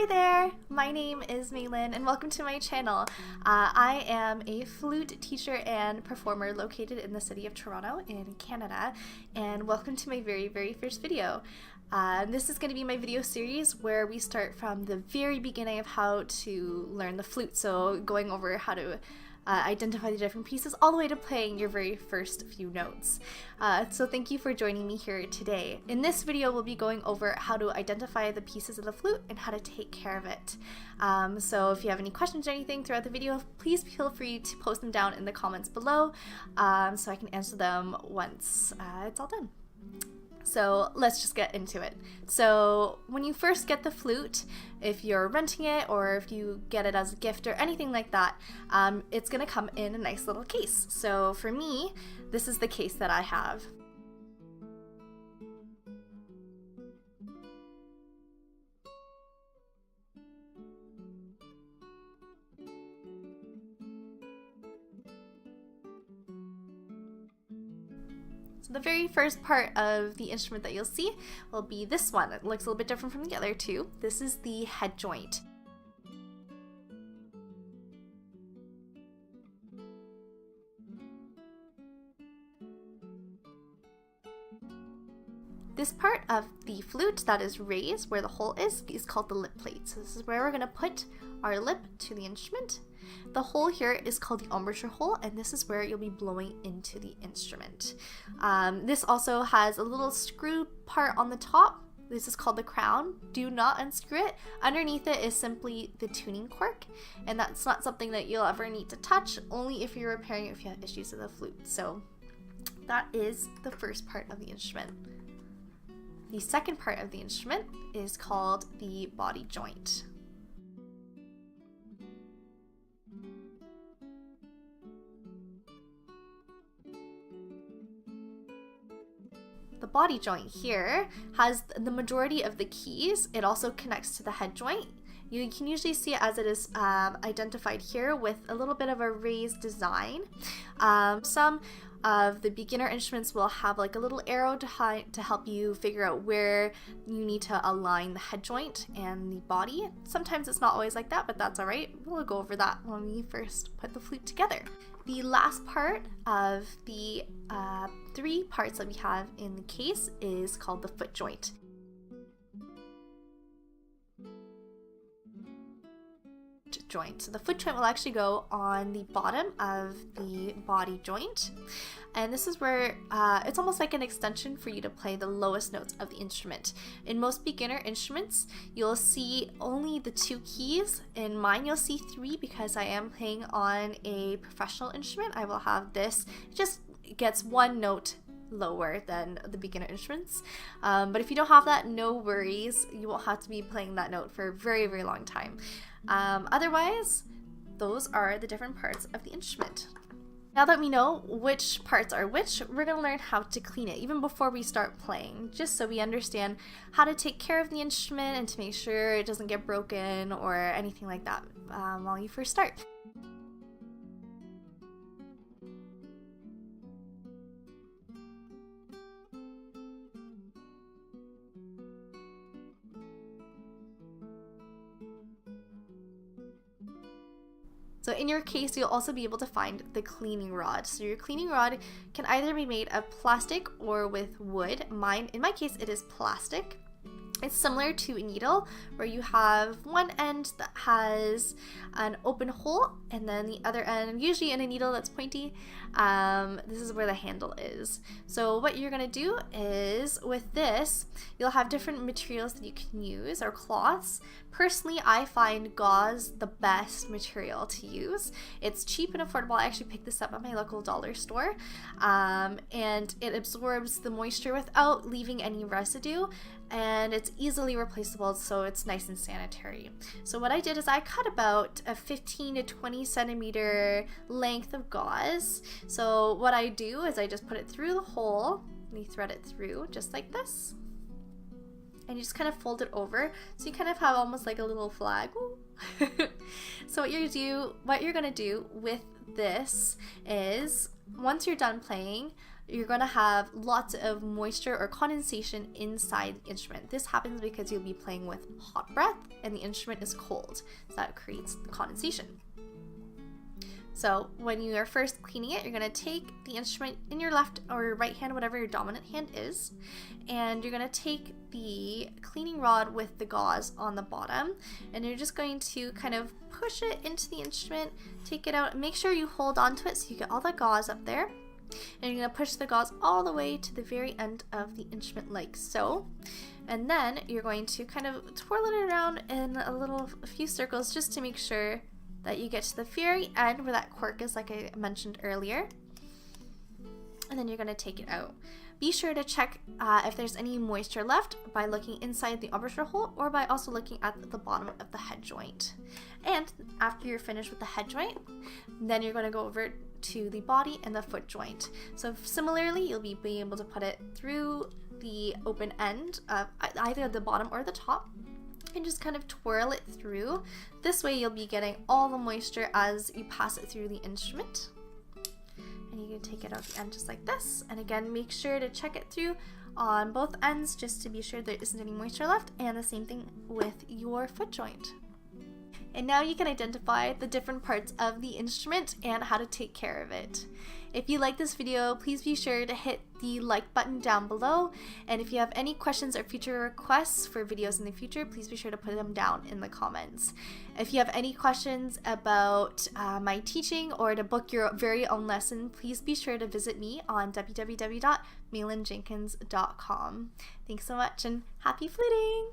Hi there, my name is Maylin and welcome to my channel. I am a flute teacher and performer located in the city of Toronto in Canada, and welcome to my very first video. This is going to be my video series where we start from the very beginning of how to learn the flute, so going over how to identify the different pieces all the way to playing your very first few notes. So thank you for joining me here today. In this video we'll be going over how to identify the pieces of the flute and how to take care of it. So if you have any questions or anything throughout the video, please feel free to post them down in the comments below so I can answer them once it's all done. So let's just get into it. So when you first get the flute, if you're renting it or if you get it as a gift or anything like that, it's gonna come in a nice little case. So for me, this is the case that I have. So the very first part of the instrument that you'll see will be this one. It looks a little bit different from the other two. This is the head joint. This part of the flute that is raised, where the hole is called the lip plate. So this is where we're going to put our lip to the instrument. The hole here is called the embouchure hole, and this is where you'll be blowing into the instrument. This also has a little screw part on the top. This is called the crown. Do not unscrew it. Underneath it is simply the tuning cork, and that's not something that you'll ever need to touch, only if you're repairing it if you have issues with the flute. So that is the first part of the instrument. The second part of the instrument is called the body joint. The body joint here has the majority of the keys. It also connects to the head joint. You can usually see it as it is identified here with a little bit of a raised design. Some of the beginner instruments will have like a little arrow to help you figure out where you need to align the head joint and the body. Sometimes it's not always like that, but that's alright. We'll go over that when we first put the flute together. The last part of the three parts that we have in the case is called the foot joint. So the foot joint will actually go on the bottom of the body joint, and this is where it's almost like an extension for you to play the lowest notes of the instrument. In most beginner instruments, you'll see only the two keys. In mine, you'll see three because I am playing on a professional instrument. I will have this. It just gets one note lower than the beginner instruments, but if you don't have that, no worries. You won't have to be playing that note for a very long time. Otherwise, those are the different parts of the instrument. Now that we know which parts are which, we're going to learn how to clean it even before we start playing, just so we understand how to take care of the instrument and to make sure it doesn't get broken or anything like that while you first start. So in your case, you'll also be able to find the cleaning rod. So your cleaning rod can either be made of plastic or with wood. In my case, it is plastic. It's similar to a needle where you have one end that has an open hole and then the other end, usually in a needle that's pointy, this is where the handle is. So what you're going to do is with this, you'll have different materials that you can use or cloths. Personally, I find gauze the best material to use. It's cheap and affordable. I actually picked this up at my local dollar store, and it absorbs the moisture without leaving any residue, and it's easily replaceable, so it's nice and sanitary. So what I did is I cut about a 15 to 20 centimeter length of gauze. So what I do is I just put it through the hole and you thread it through just like this, and you just kind of fold it over so you kind of have almost like a little flag. So what you're gonna do with this is once you're done playing, you're going to have lots of moisture or condensation inside the instrument. This happens because you'll be playing with hot breath and the instrument is cold, so that creates the condensation. So when you are first cleaning it, you're going to take the instrument in your left or right hand, whatever your dominant hand is, and you're going to take the cleaning rod with the gauze on the bottom, and you're just going to kind of push it into the instrument, take it out, and make sure you hold on to it so you get all the gauze up there. And you're going to push the gauze all the way to the very end of the instrument like so. And then you're going to kind of twirl it around in a few circles just to make sure that you get to the very end where that cork is, like I mentioned earlier. And then you're going to take it out. Be sure to check if there's any moisture left by looking inside the embouchure hole or by also looking at the bottom of the head joint. And after you're finished with the head joint, then you're going to go over to the body and the foot joint. So similarly, you'll be able to put it through the open end of either the bottom or the top, and just kind of twirl it through. This way you'll be getting all the moisture as you pass it through the instrument. And you can take it out the end just like this. And again, make sure to check it through on both ends just to be sure there isn't any moisture left, and the same thing with your foot joint. And now you can identify the different parts of the instrument and how to take care of it. If you like this video, please be sure to hit the like button down below. And if you have any questions or future requests for videos in the future, please be sure to put them down in the comments. If you have any questions about my teaching or to book your very own lesson, please be sure to visit me on www.maylinjenkins.com. Thanks so much and happy fluting!